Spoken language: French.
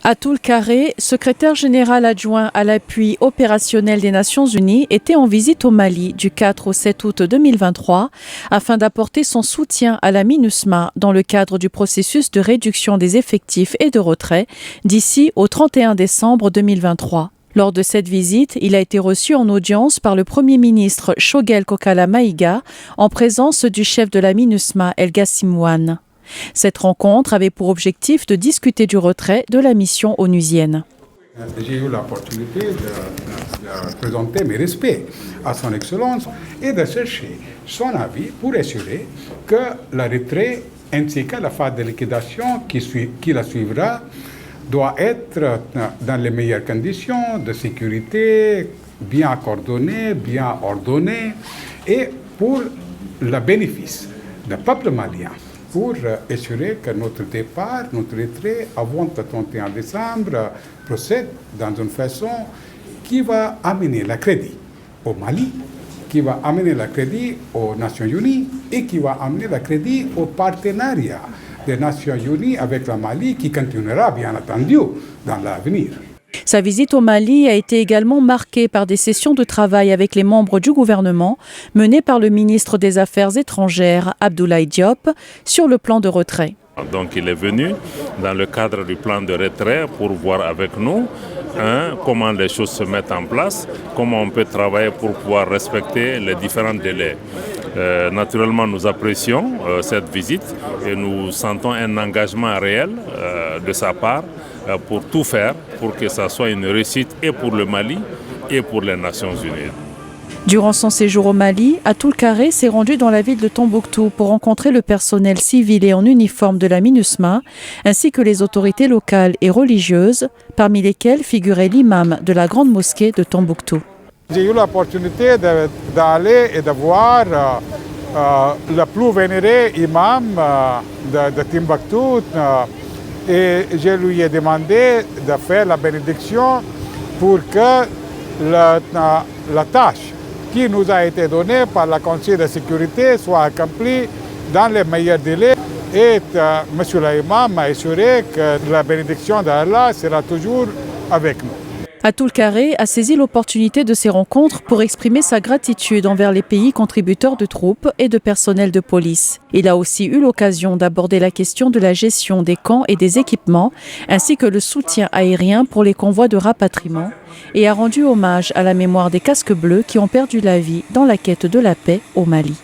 Atul Khare, secrétaire général adjoint à l'appui opérationnel des Nations Unies, était en visite au Mali du 4 au 7 août 2023 afin d'apporter son soutien à la MINUSMA dans le cadre du processus de réduction des effectifs et de retrait d'ici au 31 décembre 2023. Lors de cette visite, il a été reçu en audience par le Premier ministre Choguel Kokala Maïga en présence du chef de la MINUSMA El Gassimouane. Cette rencontre avait pour objectif de discuter du retrait de la mission onusienne. J'ai eu l'opportunité de présenter mes respects à son Excellence et de chercher son avis pour assurer que le retrait ainsi que la phase de liquidation qui la suivra doit être dans les meilleures conditions de sécurité, bien coordonnées, bien ordonnées et pour le bénéfice du peuple malien. Pour assurer que notre départ, notre retrait avant le 31 décembre procède dans une façon qui va amener le crédit au Mali, qui va amener le crédit aux Nations Unies et qui va amener le crédit au partenariat des Nations Unies avec le Mali qui continuera bien entendu dans l'avenir. Sa visite au Mali a été également marquée par des sessions de travail avec les membres du gouvernement menées par le ministre des Affaires étrangères, Abdoulaye Diop, sur le plan de retrait. Donc il est venu dans le cadre du plan de retrait pour voir avec nous comment les choses se mettent en place, comment on peut travailler pour pouvoir respecter les différents délais. Naturellement, nous apprécions cette visite et nous sentons un engagement réel de sa part pour tout faire pour que ça soit une réussite et pour le Mali et pour les Nations Unies. Durant son séjour au Mali, Atul Khare s'est rendu dans la ville de Tombouctou pour rencontrer le personnel civil et en uniforme de la MINUSMA, ainsi que les autorités locales et religieuses, parmi lesquelles figurait l'imam de la grande mosquée de Tombouctou. J'ai eu l'opportunité d'aller et de voir le plus vénéré imam de Tombouctou et je lui ai demandé de faire la bénédiction pour que la tâche qui nous a été donnée par le Conseil de sécurité soit accomplie dans les meilleurs délais. Et M. l'imam m'a assuré que la bénédiction d'Allah sera toujours avec nous. Atul Khare a saisi l'opportunité de ces rencontres pour exprimer sa gratitude envers les pays contributeurs de troupes et de personnel de police. Il a aussi eu l'occasion d'aborder la question de la gestion des camps et des équipements, ainsi que le soutien aérien pour les convois de rapatriement, et a rendu hommage à la mémoire des casques bleus qui ont perdu la vie dans la quête de la paix au Mali.